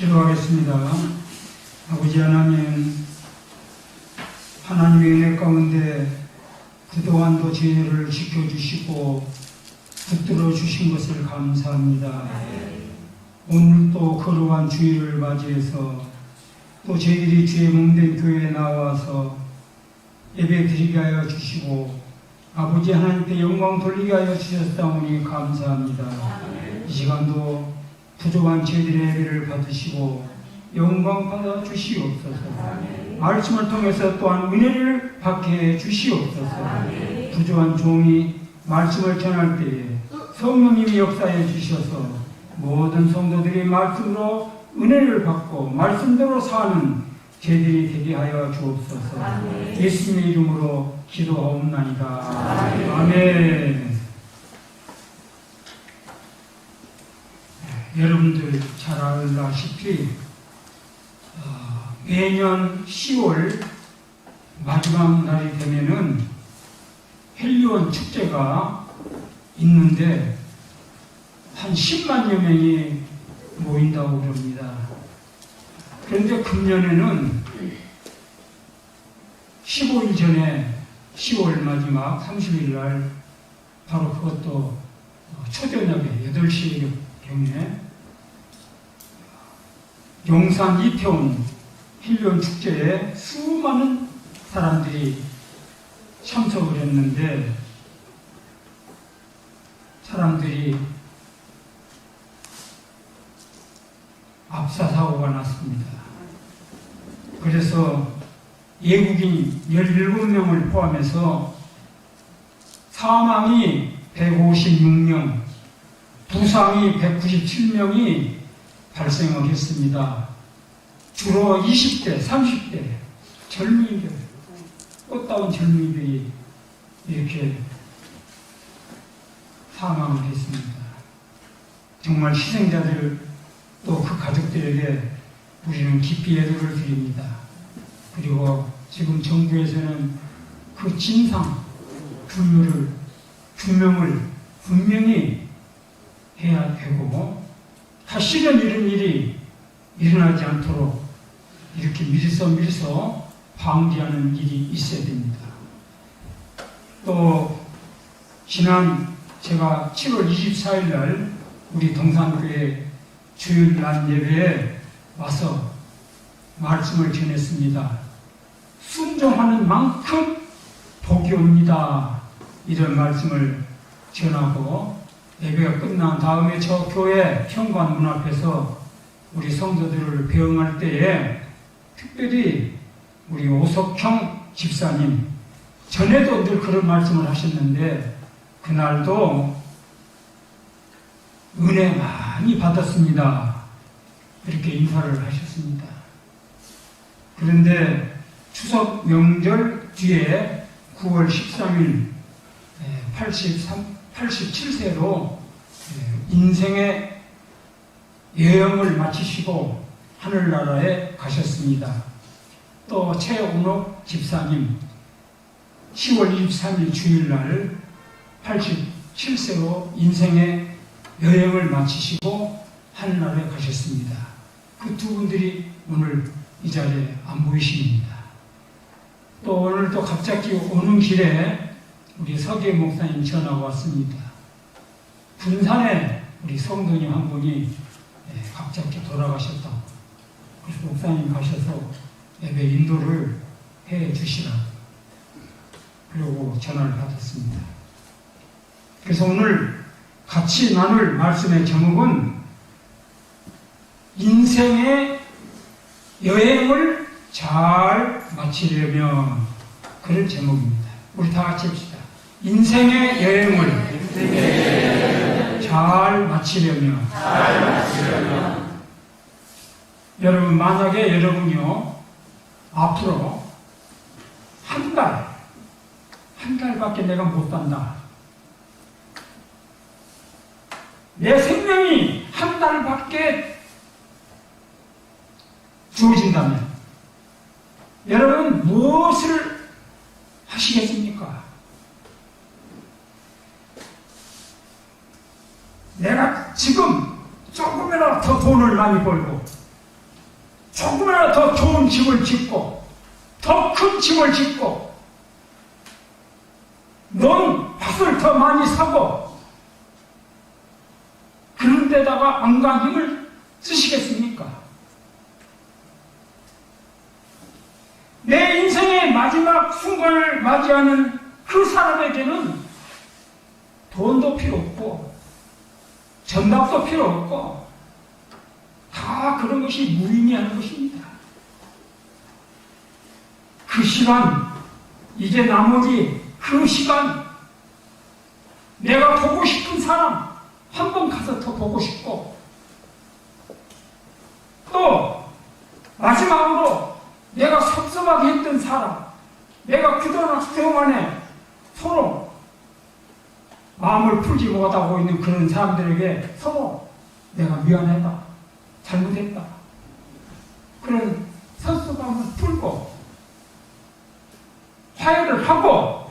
기도하겠습니다. 아버지 하나님, 하나님의 은혜 가운데 그동안도 저희를 지켜주시고 붙들어 주신 것을 감사합니다. 오늘도 거룩한 주일을 맞이해서 또 저희들이 주의 몸된 교회에 나와서 예배 드리게 하여 주시고 아버지 하나님께 영광 돌리게 하여 주셨사오니 감사합니다. 이 시간도 부족한 저희들의 예배를 받으시고 영광 받아 주시옵소서. 말씀을 통해서 또한 은혜를 받게 해 주시옵소서. 부족한 종이 말씀을 전할 때에 성령님이 역사해 주셔서 모든 성도들이 말씀으로 은혜를 받고 말씀대로 사는 저희들이 되게 하여 주옵소서. 예수님의 이름으로 기도하옵나이다. 아멘. 여러분들 잘 알다시피 매년 10월 마지막 날이 되면은 헬리온 축제가 있는데 한 10만여 명이 모인다고 그럽니다. 그런데 금년에는 15일 전에 10월 마지막 30일 날 바로 그것도 초저녁에 8시경에 용산 이태원 헬리온 축제에 수많은 사람들이 참석을 했는데 사람들이 압사 사고가 났습니다. 그래서 외국인 17명을 포함해서 사망이 156명, 부상이 197명이 발생을 했습니다. 주로 20대, 30대 젊은이들, 꽃다운 젊은이들이 이렇게 사망을 했습니다. 정말 희생자들 또 그 가족들에게 우리는 깊이 애도를 드립니다. 그리고 지금 정부에서는 그 진상 규명을 분명히 해야 되고 다시는 이런 일이 일어나지 않도록 이렇게 밀서 방지하는 일이 있어야 됩니다. 또 지난 제가 7월 24일 날 우리 동산교회 주일날 예배에 와서 말씀을 전했습니다. 순종하는 만큼 복이 옵니다. 이런 말씀을 전하고 예배가 끝난 다음에 저 교회 현관 문 앞에서 우리 성도들을 배웅할 때에 특별히 우리 오석형 집사님, 전에도 늘 그런 말씀을 하셨는데 그날도 은혜 많이 받았습니다. 이렇게 인사를 하셨습니다. 그런데 추석 명절 뒤에 9월 13일 87세로 인생의 여행을 마치시고 하늘나라에 가셨습니다. 또 최은옥 집사님 10월 23일 주일날 87세로 인생의 여행을 마치시고 하늘나라에 가셨습니다. 그 두 분들이 오늘 이 자리에 안 보이십니다. 또 오늘 또 갑자기 오는 길에 우리 서계 목사님 전화가 왔습니다. 군산에 우리 성도님 한 분이 갑자기 돌아가셨다고. 그래서 목사님 가셔서 예배 인도를 해 주시라. 그리고 전화를 받았습니다. 그래서 오늘 같이 나눌 말씀의 제목은 인생의 여행을 잘 마치려면, 그런 제목입니다. 우리 다 같이 합시다. 인생의 여행을 잘 마치려면. 여러분, 만약에 여러분이요 앞으로 한 달밖에 내가 못 산다, 내 생명이 한 달밖에 주어진다면 여러분 무엇을 하시겠습니까? 내가 지금 조금이라도 더 돈을 많이 벌고 조금이라도 더 좋은 집을 짓고 더 큰 집을 짓고 밭을 더 많이 사고 그런 데다가 안간 힘을 쓰시겠습니까? 내 인생의 마지막 순간을 맞이하는 그 사람에게는 돈도 필요 없고 전답도 필요 없고 다 그런 것이 무의미한 것입니다. 그 시간, 이제 나머지 그 시간, 내가 보고 싶은 사람 한 번 가서 더 보고 싶고 또 마지막으로 내가 섭섭하게 했던 사람, 내가 그동안에 서로 마음을 풀지 못하고 있는 그런 사람들에게 서로 내가 미안하다, 잘못했다, 그런 섭섭함을 풀고 화해를 하고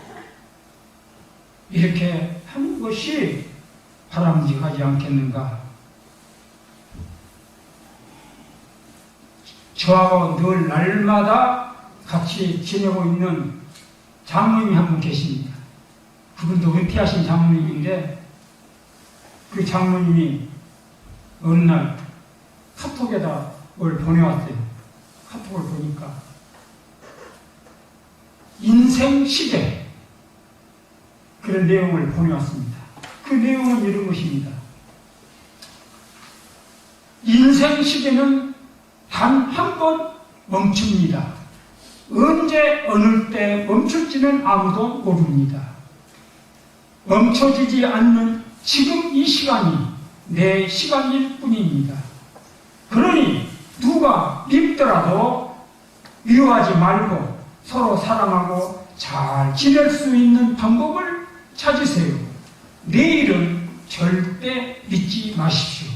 이렇게 하는 것이 바람직하지 않겠는가. 저하고 늘 날마다 같이 지내고 있는 장로님이 한 분 계십니다. 그분도 은퇴하신 장로님인데 그 장로님이 어느 날 카톡에다 뭘 보내왔어요. 카톡을 보니까 인생 시대 그런 내용을 보내왔습니다. 그 내용은 이런 것입니다. 인생 시대는 단 한 번 멈춥니다. 언제 어느 때 멈출지는 아무도 모릅니다. 멈춰지지 않는 지금 이 시간이 내 시간일 뿐입니다. 그러니 누가 밉더라도 미워하지 말고 서로 사랑하고 잘 지낼 수 있는 방법을 찾으세요. 내일은 절대 잊지 마십시오.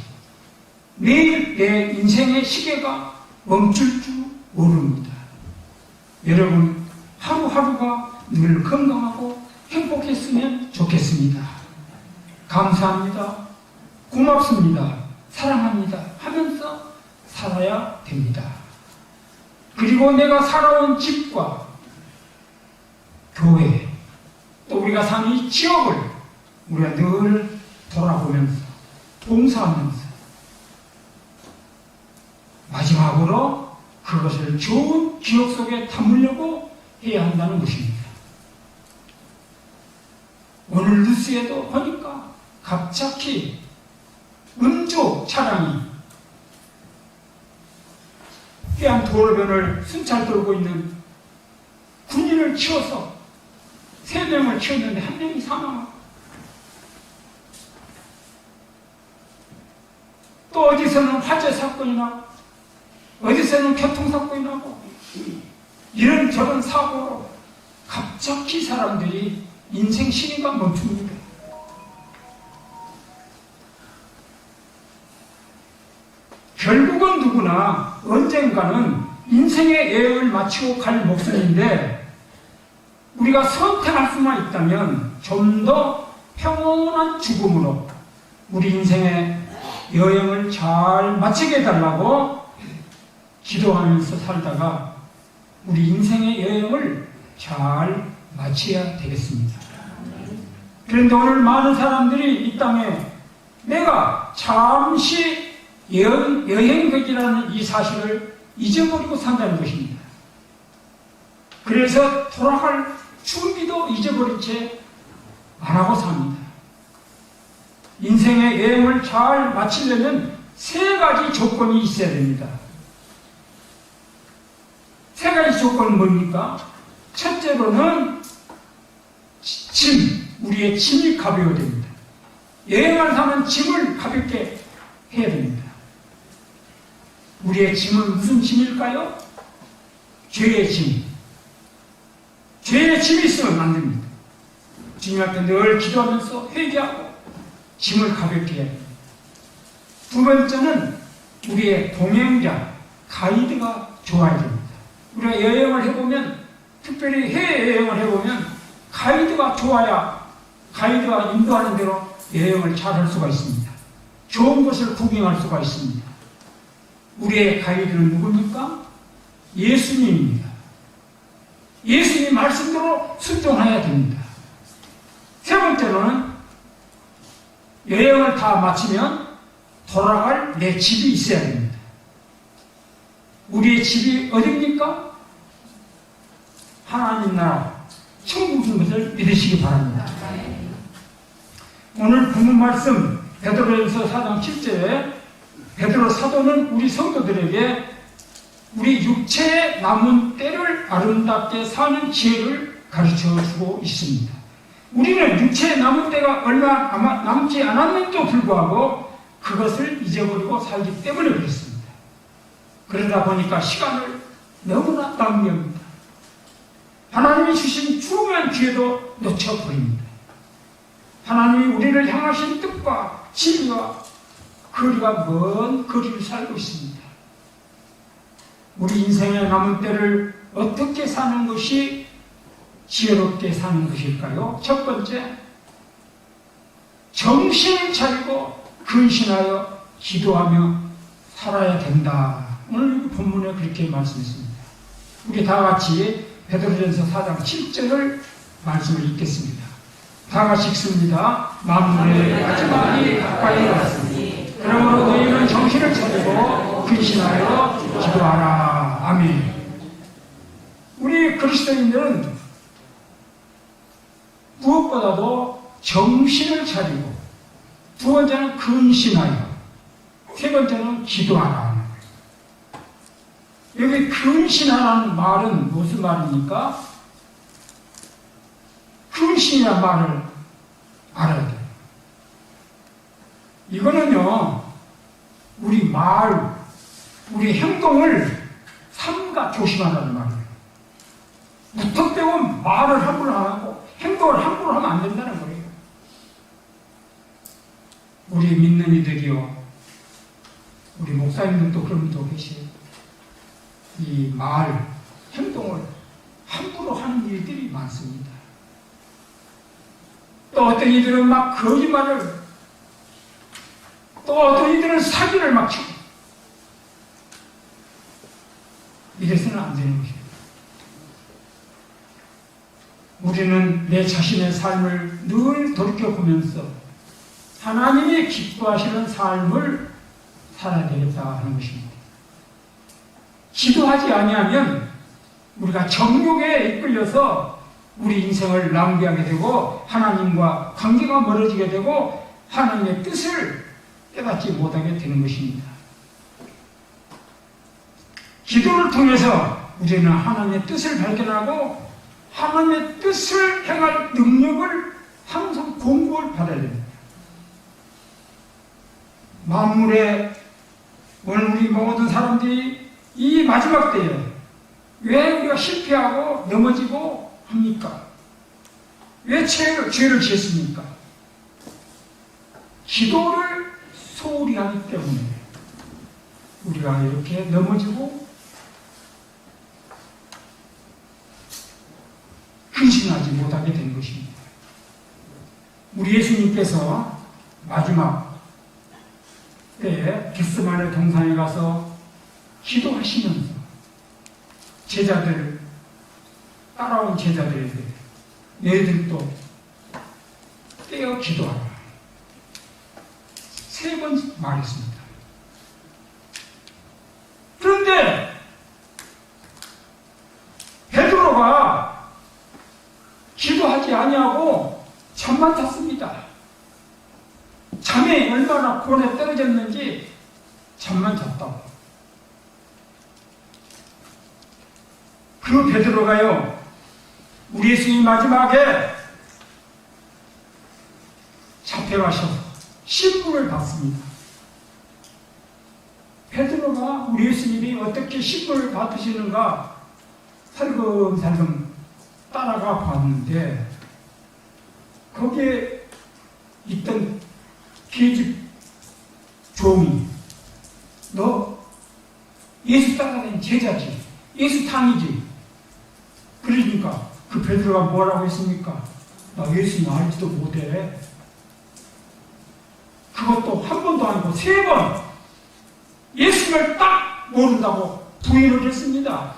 내일 내 인생의 시계가 멈출 줄 모릅니다. 여러분 하루하루가 늘 건강하고 행복했으면 좋겠습니다. 감사합니다. 고맙습니다. 사랑합니다. 하면서 살아야 됩니다. 그리고 내가 살아온 집과 교회 또 우리가 사는 이 지역을 우리가 늘 돌아보면서 봉사하면서 마지막으로 그것을 좋은 기억 속에 담으려고 해야 한다는 것입니다. 오늘 뉴스에도 보니까 갑자기 음주 차량이 해안 도로변을 순찰 돌고 있는 군인을 치워서 3명을 치웠는데 1명이 사망하고 또 어디서는 화재 사건이 나고 어디서는 교통사건이 나고 이런저런 사고로 갑자기 사람들이 인생 시기가 멈춥니다. 결국은 누구나 언젠가는 인생의 여행을 마치고 갈 목숨인데 우리가 선택할 수만 있다면 좀 더 평온한 죽음으로 우리 인생의 여행을 잘 마치게 해달라고 기도하면서 살다가 우리 인생의 여행을 잘 마쳐야 되겠습니다. 그런데 오늘 많은 사람들이 이 땅에 내가 잠시 여행객이라는 이 사실을 잊어버리고 산다는 것입니다. 그래서 돌아갈 준비도 잊어버린 채 안 하고 삽니다. 인생의 여행을 잘 마치려면 3가지 조건이 있어야 됩니다. 3가지 조건은 뭡니까? 첫째로는 우리의 짐이 가벼워야 됩니다. 여행을 하면 짐을 가볍게 해야 됩니다. 우리의 짐은 무슨 짐일까요? 죄의 짐. 죄의 짐이 있으면 안 됩니다. 주님 앞에 늘 기도하면서 회개하고 짐을 가볍게 해야 됩니다. 2번째는 우리의 동행자, 가이드가 좋아야 됩니다. 우리가 여행을 해보면, 특별히 해외여행을 해보면 가이드가 좋아야 가이드가 인도하는 대로 여행을 잘 할 수가 있습니다. 좋은 곳을 구경할 수가 있습니다. 우리의 가이드는 누굽니까? 예수님입니다. 예수님 말씀대로 순종해야 됩니다. 세 번째로는 여행을 다 마치면 돌아갈 내 집이 있어야 됩니다. 우리의 집이 어디입니까? 하나님 나라, 천국인 것을 믿으시기 바랍니다. 오늘 본문 말씀 베드로전서 4장 7절에 베드로 사도는 우리 성도들에게 우리 육체의 남은 때를 아름답게 사는 지혜를 가르쳐주고 있습니다. 우리는 육체의 남은 때가 얼마 남지 않았는데도 불구하고 그것을 잊어버리고 살기 때문에 그렇습니다. 그러다 보니까 시간을 너무나 낭비합니다. 하나님이 주신 중요한 기회도 놓쳐버립니다. 하나님이 우리를 향하신 뜻과 진리와 거리가 먼 거리를 살고 있습니다. 우리 인생의 남은 때를 어떻게 사는 것이 지혜롭게 사는 것일까요? 첫 번째, 정신을 차리고 근신하여 기도하며 살아야 된다. 오늘 본문에 그렇게 말씀했습니다. 우리 다 같이 베드로전서 4장 7절을 말씀을 읽겠습니다. 다 같이 읽습니다. 만물의 마지막이 가까이 왔으니 그러므로 너희는 정신을 차리고 근신하여 기도하라. 아멘. 우리 그리스도인들은 무엇보다도 정신을 차리고, 두 번째는 근신하여, 세 번째는 기도하라. 여기 근신하라는 말은 무슨 말입니까? 근신이라는 말을 알아야 돼요. 이거는요, 우리 말, 우리 행동을 삼가 조심하라는 말이에요. 무턱대고 말을 함부로 안 하고 행동을 함부로 하면 안 된다는 거예요. 우리 믿는 이들이요, 우리 목사님들도 그런 분도 계시요. 이 말, 행동을 함부로 하는 일들이 많습니다. 또 어떤 이들은 막 거짓말을, 또 어떤 이들은 사기를 막 치고, 이래서는 안 되는 것입니다. 우리는 내 자신의 삶을 늘 돌이켜보면서 하나님이 기뻐하시는 삶을 살아야 되겠다 하는 것입니다. 기도하지 아니하면 우리가 정욕에 이끌려서 우리 인생을 낭비하게 되고 하나님과 관계가 멀어지게 되고 하나님의 뜻을 깨닫지 못하게 되는 것입니다. 기도를 통해서 우리는 하나님의 뜻을 발견하고 하나님의 뜻을 행할 능력을 항상 공부를 받아야 됩니다. 만물의 오늘 우리 모든 사람들이 이 마지막 때에 왜 우리가 실패하고 넘어지고 합니까? 왜 죄를 지었습니까? 기도를 소홀히 하기 때문에 우리가 이렇게 넘어지고 근신하지 못하게 된 것입니다. 우리 예수님께서 마지막 때에 겟세마네 동산에 가서 기도하시면서 제자들, 따라온 제자들에게 너희들도 깨어 기도하라. 3번 말했습니다. 그런데 베드로가 기도하지 아니하고 잠만 잤습니다. 잠에 얼마나 골에 떨어졌는지 잠만 잤다고. 그 베드로가요, 우리 예수님 마지막에 잡혀가셔서 신분을 받습니다. 베드로가 우리 예수님이 어떻게 신분을 받으시는가 살금살금 따라가 봤는데 거기에 있던 계집 종이 너 예수 따라다니는 제자지, 예수 탕이지. 그러니까 그 베드로가 뭐라고 했습니까? 나 예수님 알지도 못해. 그것도 한 번도 아니고 3번 예수님 뜻을 딱 모른다고 부인을 했습니다.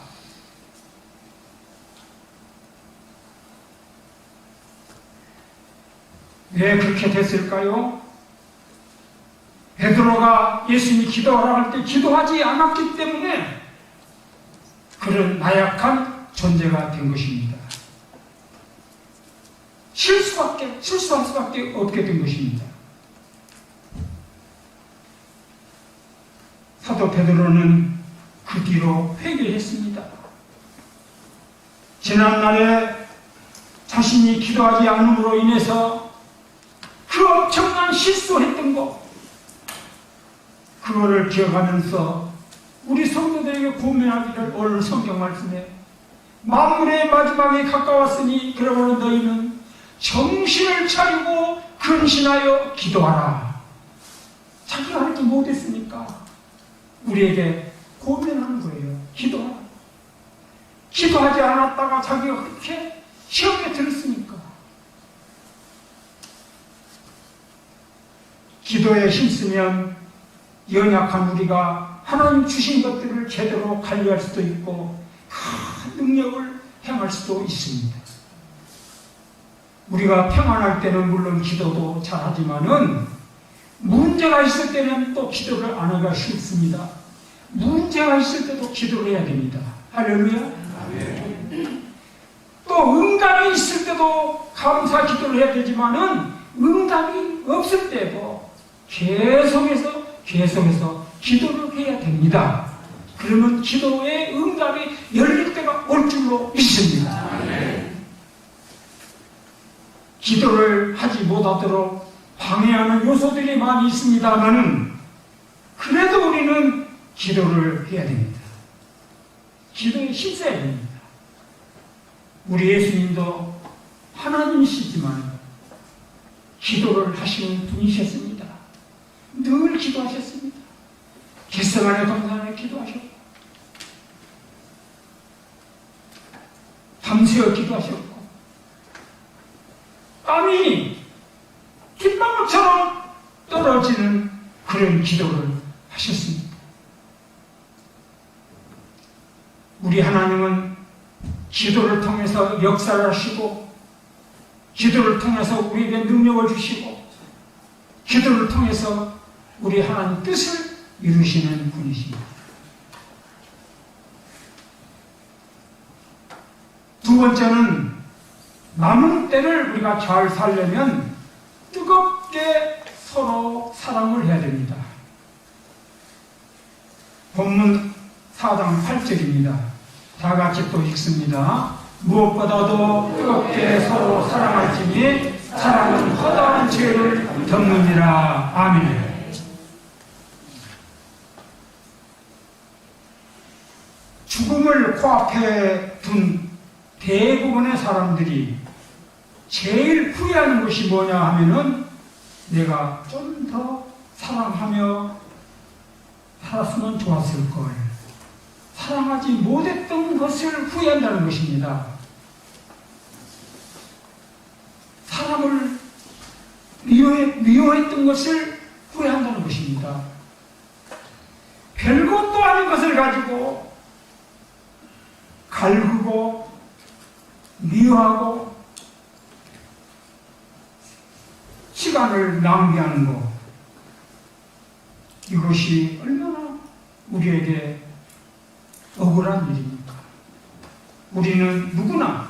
왜 그렇게 됐을까요? 베드로가 예수님이 기도하라 할 때 기도하지 않았기 때문에 그런 나약한 존재가 된 것입니다. 실수할 수밖에 없게 된 것입니다. 사도 베드로는 그 뒤로 회개했습니다. 지난날에 자신이 기도하지 않음으로 인해서 그 엄청난 실수했던 것, 그거를 기억하면서 우리 성도들에게 고민하기를 오늘 성경 말씀에 만물의 마지막에 가까웠으니 그러므로 너희는 정신을 차리고 근신하여 기도하라. 자기가 하지 못했으니까 우리에게 고민하는 거예요. 기도하라. 기도하지 않았다가 자기가 그렇게 시험에 들었으니까. 기도에 힘쓰면 연약한 우리가 하나님 주신 것들을 제대로 관리할 수도 있고 큰 능력을 행할 수도 있습니다. 우리가 평안할 때는 물론 기도도 잘하지만은 문제가 있을 때는 또 기도를 안 하기가 쉽습니다. 문제가 있을 때도 기도를 해야 됩니다. 할렐루야. 또 응답이 있을 때도 감사 기도를 해야 되지만은 응답이 없을 때도 계속해서 기도를 해야 됩니다. 그러면 기도의 응답이 열릴 때가 올 줄로 믿습니다. 기도를 하지 못하도록 방해하는 요소들이 많이 있습니다만은 그래도 우리는 기도를 해야 됩니다. 기도에 힘써야 됩니다. 우리 예수님도 하나님이시지만 기도를 하시는 분이셨습니다. 늘 기도하셨습니다. 겟세마네 동산에 기도하셨고 밤새워 기도하셨고 땀이 빗방울처럼 떨어지는 그런 기도를 하셨습니다. 우리 하나님은 기도를 통해서 역사를 하시고 기도를 통해서 우리에게 능력을 주시고 기도를 통해서 우리 하나님 뜻을 이루시는 분이십니다. 두 번째는 남은 때를 우리가 잘 살려면 뜨겁게 서로 사랑을 해야 됩니다. 본문 4장 8절입니다. 다 같이 또 읽습니다. 무엇보다도 뜨겁게 서로 사랑할지니 사랑은 허다한 죄를 덮느니라. 아멘. 죽음을 코앞에 둔 대부분의 사람들이 제일 후회하는 것이 뭐냐 하면은 내가 좀 더 사랑하며 살았으면 좋았을 걸. 사랑하지 못했던 것을 후회한다는 것입니다. 사람을 미워했던 것을 후회한다는 것입니다. 별것도 아닌 것을 가지고 갈구고 미워하고 시간을 낭비하는 것, 이것이 얼마나 우리에게 억울한 일입니까? 우리는 누구나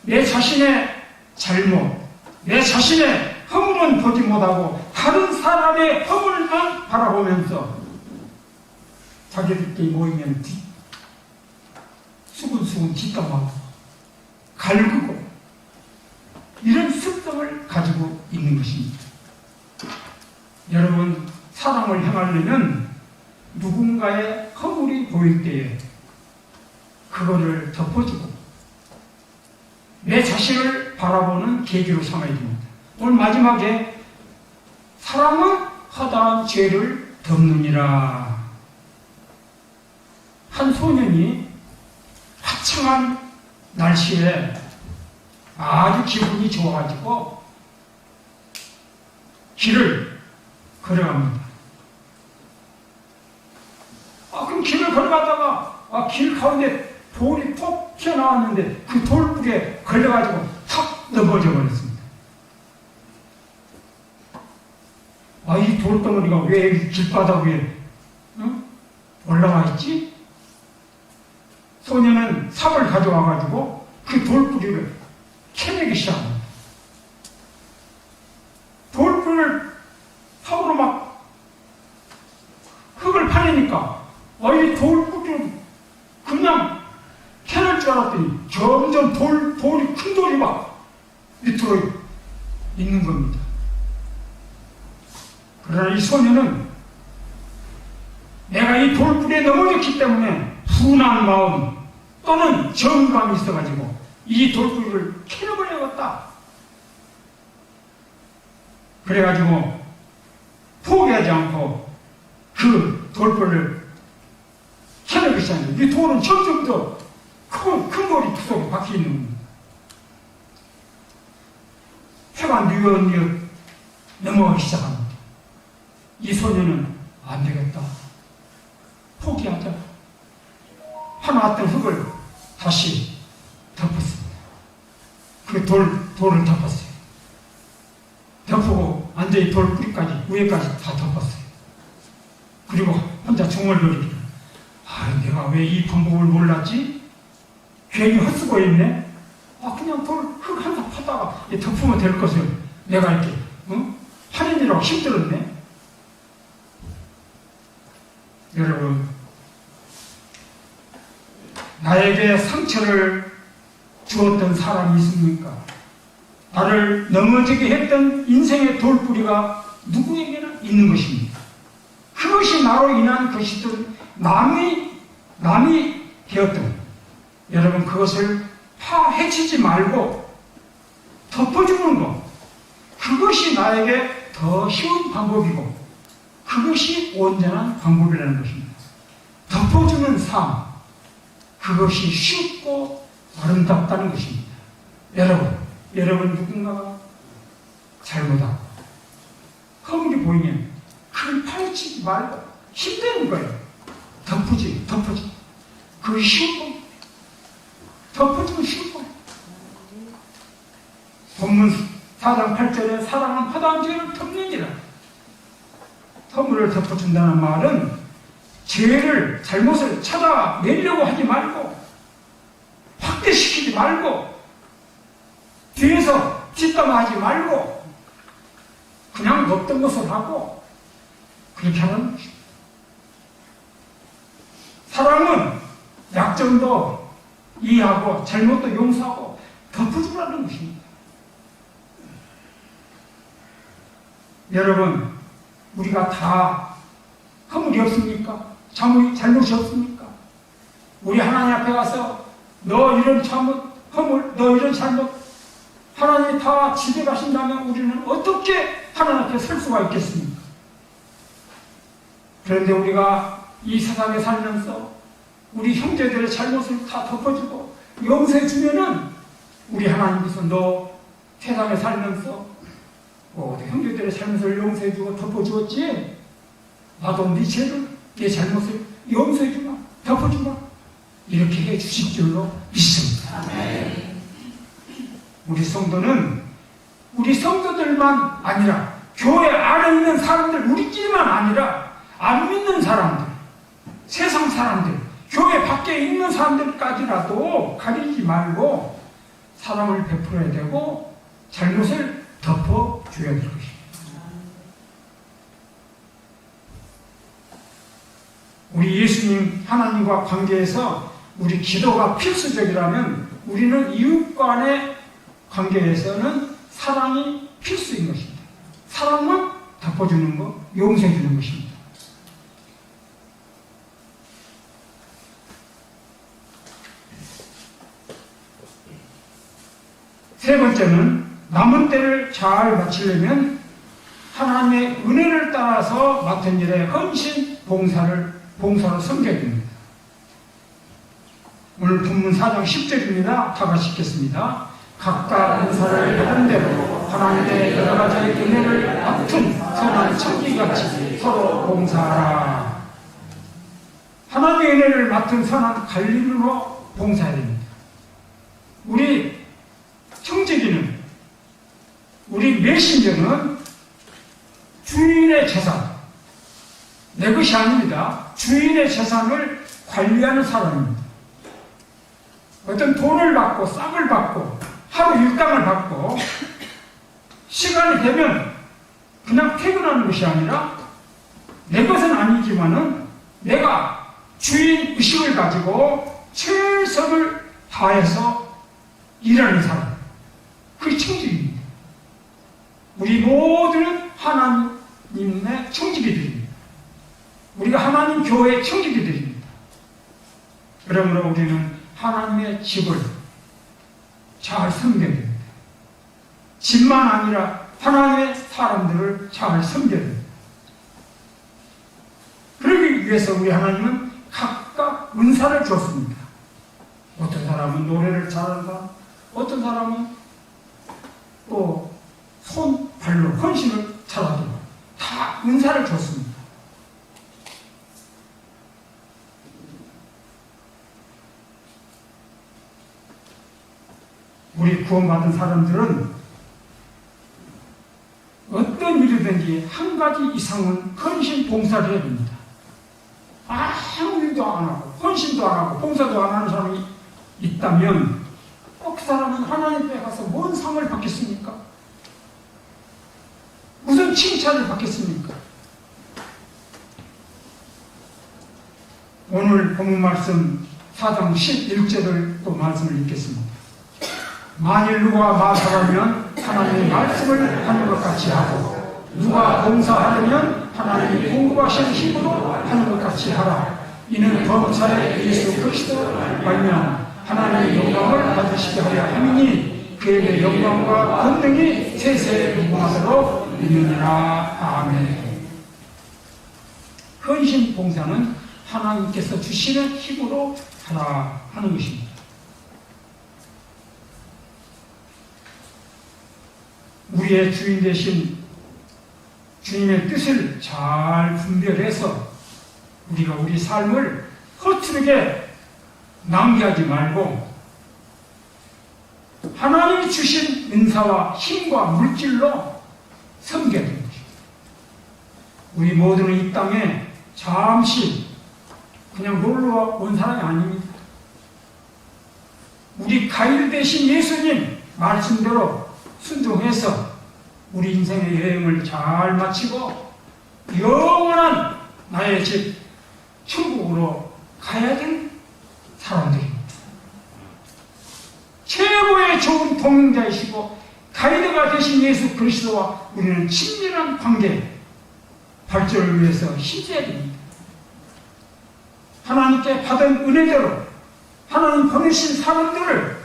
내 자신의 잘못, 내 자신의 허물은 보지 못하고 다른 사람의 허물만 바라보면서 자기들끼리 모이면 수근수근 뒷담하고 갈구고 이런 습성을 가지고 있는 것입니다. 여러분, 사랑을 행하려면 누군가의 허물이 보일 때에 그거를 덮어주고 내 자신을 바라보는 계기로 삼아야 됩니다. 오늘 마지막에 사랑은 허다한 죄를 덮느니라. 한 소년이 화창한 날씨에 아주 기분이 좋아가지고 길을 걸어갑니다. 한참을 걸어가다가 길 가운데 돌이 톡 튀어나왔는데 그 돌불에 걸려가지고 탁 넘어져 버렸습니다. 이 돌덩어리가 왜 길바닥 위에 올라와 있지? 소녀는 삽을 가져와가지고 그 돌뿌리를 캐내기 시작합니다. 돌뿌리를 삽으로 막 흙을 파내니까 이 돌뿌리를 그냥 캐낼 줄 알았더니 점점 돌이 큰 돌이 막 밑으로 있는 겁니다. 그러나 이 소녀는 내가 이 돌불에 넘어졌기 때문에 분한 마음 또는 정감이 있어가지고 이 돌불을 캐내버려야겠다. 그래가지고 포기하지 않고 그 돌불을 캐내기 시작합니다. 이 돌은 점점 더 큰 돌이 그 속에 박혀 있는 겁니다. 해가 뉘엿뉘엿 넘어가기 시작합니다. 이 소녀는 안 되겠다. 포기하자. 파놨던 흙을 다시 덮었습니다. 그 돌을 덮었어요. 덮고 완전히 돌 뿌리까지, 위에까지 다 덮었어요. 그리고 혼자 중얼거리기를, 내가 왜 이 방법을 몰랐지? 괜히 헛쓰고 있네? 그냥 흙 한 삽 파다가 덮으면 될 것을 내가 이렇게, 하느니라고 힘들었네? 여러분, 나에게 상처를 주었던 사람이 있습니까? 나를 넘어지게 했던 인생의 돌뿌리가 누구에게나 있는 것입니다. 그것이 나로 인한 것이든 남이 되었든 여러분, 그것을 파헤치지 말고 덮어주는 것, 그것이 나에게 더 쉬운 방법이고 그것이 온전한 방법이라는 것입니다. 덮어주는 삶, 그것이 쉽고 아름답다는 것입니다. 여러분 누군가가 잘못하고 허물이 보이면 그걸 파헤치지 말고 힘드는 거예요. 덮어지. 그게 쉬운 거. 덮어주면 쉬운 거. 본문 4장 8절에 사랑은 허다한 죄를 덮느니라. 허물을 덮어준다는 말은 죄를, 잘못을 찾아내려고 하지 말고 확대시키지 말고 뒤에서 뒷담화하지 말고 그냥 없던 것을 하고 그렇게 하는 것입니다. 사랑은 약점도 이해하고 잘못도 용서하고 덮어주라는 것입니다. 여러분, 우리가 다 허물이 없습니까? 잘못이 없습니까? 우리 하나님 앞에 가서 너 이런 허물, 너 이런 잘못, 하나님이 다 집에 가신다면 우리는 어떻게 하나님 앞에 설 수가 있겠습니까? 그런데 우리가 이 세상에 살면서 우리 형제들의 잘못을 다 덮어주고 용서해주면은 우리 하나님께서 너 세상에 살면서 우리 형제들의 잘못을 용서해주고 덮어주었지? 나도 네 죄를, 네 잘못을 용서해주마, 덮어주마, 이렇게 해주실 줄로 믿습니다. 아멘. 우리 성도는 우리 성도들만 아니라 교회 안에 있는 사람들, 우리끼리만 아니라 안 믿는 사람들, 세상 사람들, 교회 밖에 있는 사람들까지라도 가리지 말고 사랑을 베풀어야 되고 잘못을 덮어줘야 될 것입니다. 우리 예수님 하나님과 관계에서 우리 기도가 필수적이라면 우리는 이웃 간의 관계에서는 사랑이 필수인 것입니다. 사랑은 덮어주는 것, 용서해주는 것입니다. 세 번째는 남은 때를 잘 마치려면 하나님의 은혜를 따라서 맡은 일에 헌신 봉사로 섬겨야 됩니다. 오늘 본문 4장 10절입니다. 다 같이 읽겠습니다. 각각 은사를 받은 대로 하나님의 여러 가지 은혜를 맡은 선한 청기같이 서로 봉사하라. 하나님의 은혜를 맡은 선한 갈릴리로 봉사해야 됩니다. 우리 청지기는, 우리 메신저는 주인의 재산, 내 것이 아닙니다. 주인의 재산을 관리하는 사람입니다. 어떤 돈을 받고 싹을 받고 하루 일당을 받고 시간이 되면 그냥 퇴근하는 것이 아니라 내 것은 아니지만은 내가 주인 의식을 가지고 최선을 다해서 일하는 사람, 그게 청지기입니다. 우리 모두는 하나님의 청지기들입니다. 우리가 하나님 교회의 청지기들입니다. 그러므로 우리는 하나님의 집을 잘 섬겨야 됩니다. 집만 아니라 하나님의 사람들을 잘 섬겨야 됩니다. 그러기 위해서 우리 하나님은 각각 은사를 줬습니다. 어떤 사람은 노래를 잘하는 사람, 어떤 사람은 또 손, 발로 헌신을 잘하도록 다 은사를 줬습니다. 우리 구원받은 사람들은 어떤 일이든지 한 가지 이상은 헌신 봉사를 해야 됩니다. 아무 일도 안 하고 헌신도 안 하고 봉사도 안 하는 사람이 있다면 그 사람은 하나님 앞에 가서 뭔 상을 받겠습니까? 무슨 칭찬을 받겠습니까? 오늘 본문 말씀 4장 11절을 또 말씀을 읽겠습니다. 만일 누가 말하면 하나님의 말씀을 하는 것 같이 하고 누가 봉사하려면 하나님이 공급하신 힘으로 하는 것 같이 하라. 이는 범사의 예수 그리스도 말미암아 하나님의 영광을 받으시게 하려 함이니 그에게 영광과 권능이 세세에 무궁하도록 있느니라. 아멘. 헌신 봉사는 하나님께서 주시는 힘으로 하라 하는 것입니다. 우리의 주인 되신 주님의 뜻을 잘 분별해서 우리가 우리 삶을 허투루게 낭비하지 말고 하나님이 주신 은사와 힘과 물질로 섬겨야 되는 것입니다. 우리 모두는 이 땅에 잠시 그냥 놀러 온 사람이 아닙니다. 우리 가일 되신 예수님 말씀대로 순종해서 우리 인생의 여행을 잘 마치고 영원한 나의 집 천국으로 가야 될 사람들입니다. 최고의 좋은 동행자이시고 가이드가 되신 예수 그리스도와 우리는 친밀한 관계 발전을 위해서 힘써야 됩니다. 하나님께 받은 은혜대로 하나님 보내신 사람들을,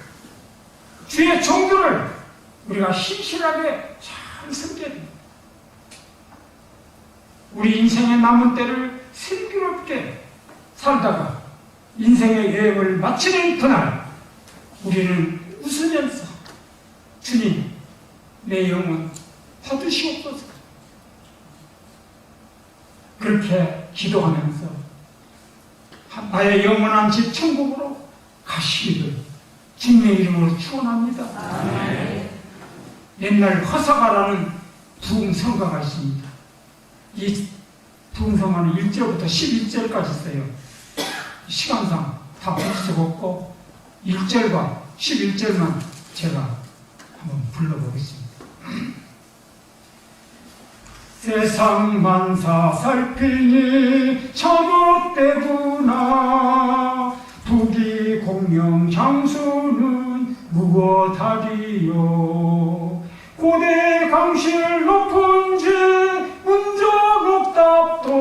주의 종들을 우리가 신실하게 잘 섬겨야 됩니다. 우리 인생의 남은 때를 슬기롭게 살다가 인생의 여행을 마치는 그날 우리는 웃으면서 주님, 내 영혼 받으시옵소서. 그렇게 기도하면서 나의 영원한 집 천국으로 가시기를 주님의 이름으로 축원합니다. 아멘. 옛날 허사가라는 부흥성가가 있습니다. 이 부흥성가는 1절부터 11절까지 있어요. 시간상 다 볼 수가 없고 1절과 11절만 제가 한번 불러보겠습니다. 세상 만사 살피니 참헛되구나. 부귀 공명 장수는 무엇하리요. 고대 강실 높은 지 문적 없답도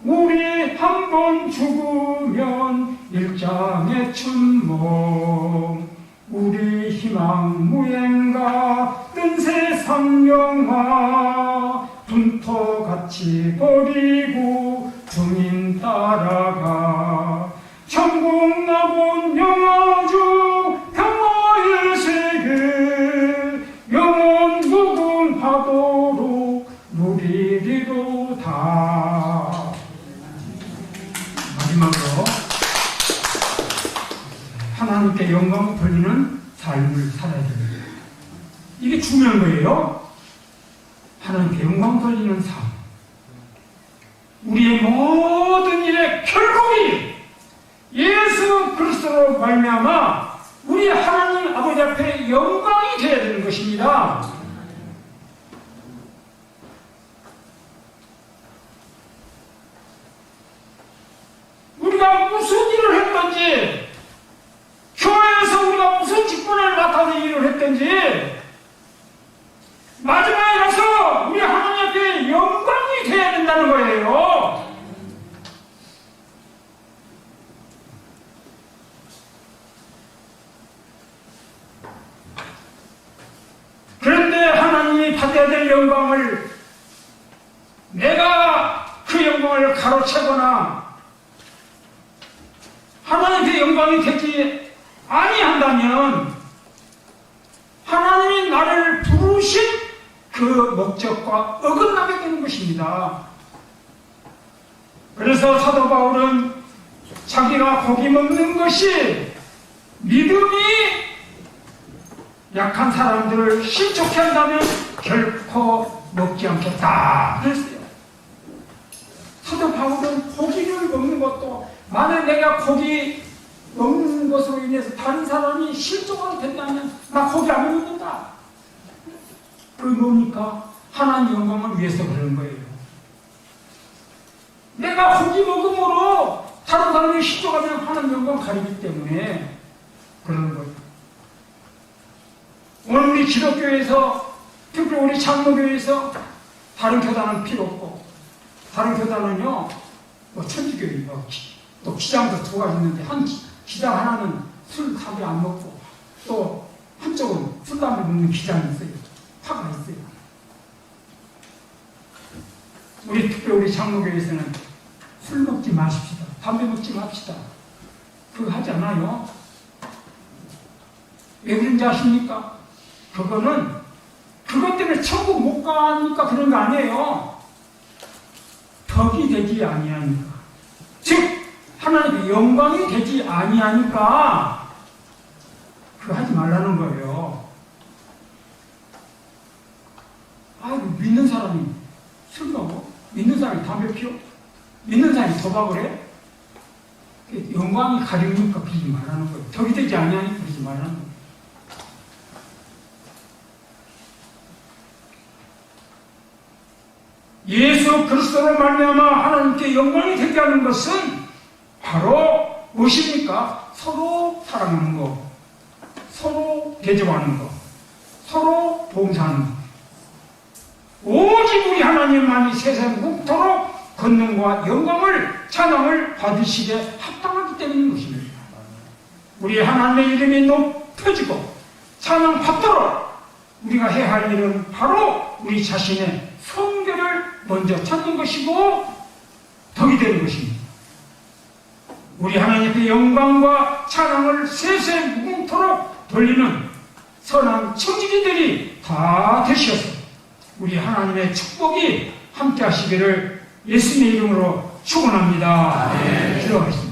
우리 한 번 죽으면 일장의 춘몽. 우리 희망 무행가 뜬 세상 영화 분토같이 버리고 주민 따라가. 천국 나본 영화주 평화의 세계 영원 무궁하도록 누리리로다. 하나님께 영광 돌리는 삶을 살아야 됩니다. 이게 중요한 거예요. 하나님께 영광 돌리는 삶. 우리의 모든 일의 결국이 예수 그리스도로 말미암아 우리 하나님 아버지 앞에 영광이 되어야 되는 것입니다. 우리가 무슨 일을 했든지, 교회에서 우리가 무슨 직분을 맡아서 일을 했든지, 마지막에 가서 우리 하나님 앞에 영광이 되어야 된다는 거예요. 그런데 하나님이 받아야 될 영광을 내가 그 영광을 가로채거나 하나님의 영광이 되지 아니한다면 하나님이 나를 부르신 그 목적과 어긋나게 되는 것입니다. 그래서 사도 바울은 자기가 고기 먹는 것이 믿음이 약한 사람들을 신촉해 한다면 결코 먹지 않겠다 그랬어요. 사도 바울은 고기를 먹는 것도 만약 내가 고기 먹는 것으로 인해서 다른 사람이 실족하게 된다면 나 고기 안 먹는다. 그게 뭡니까? 하나님 영광을 위해서 그러는 거예요. 내가 고기 먹음으로 다른 사람이 실족하면 하나님 영광 가리기 때문에 그러는 거예요. 오늘 우리 기독교에서, 특히 우리 장로교에서 다른 교단은 필요 없고, 다른 교단은요, 뭐 천주교예요. 또 기장도 두 가지 있는데, 한 기장 하나는 술, 담배 안 먹고, 또 한쪽은 술, 담배 먹는 기장이 있어요. 파가 있어요. 특히 우리 장로교에서는 술 먹지 마십시다. 담배 먹지 맙시다. 그거 하지 않아요. 왜 그런지 아십니까? 그것 때문에 천국 못 가니까 그런 거 아니에요. 덕이 되지 아니하니까. 즉, 하나님의 영광이 되지 아니하니까 그거 하지 말라는 거예요. 아이고, 믿는 사람이 술 먹어? 믿는 사람이 담배 피워? 믿는 사람이 도박을 해? 영광이 가리니까 그러지 말라는 거예요. 덕이 되지 아니하니까 그러지 말라는 거예요. 예수 그리스도로 말미암아 하나님께 영광이 되게 하는 것은 바로 무엇입니까? 서로 사랑하는 것, 서로 대접하는 것, 서로 봉사하는 것. 오직 우리 하나님만이 세상 국토록 권능과 영광을, 찬양을 받으시게 합당하기 때문인 것입니다. 우리 하나님의 이름이 높여지고 찬양 받도록 우리가 해야 할 일은 바로 우리 자신의 성결을 먼저 찾는 것이고 덕이 되는 것입니다. 우리 하나님의 영광과 찬양을 세세 무궁토록 돌리는 선한 청지기들이 다 되셔서 우리 하나님의 축복이 함께 하시기를 예수님의 이름으로 축원합니다. 기도하겠습니다.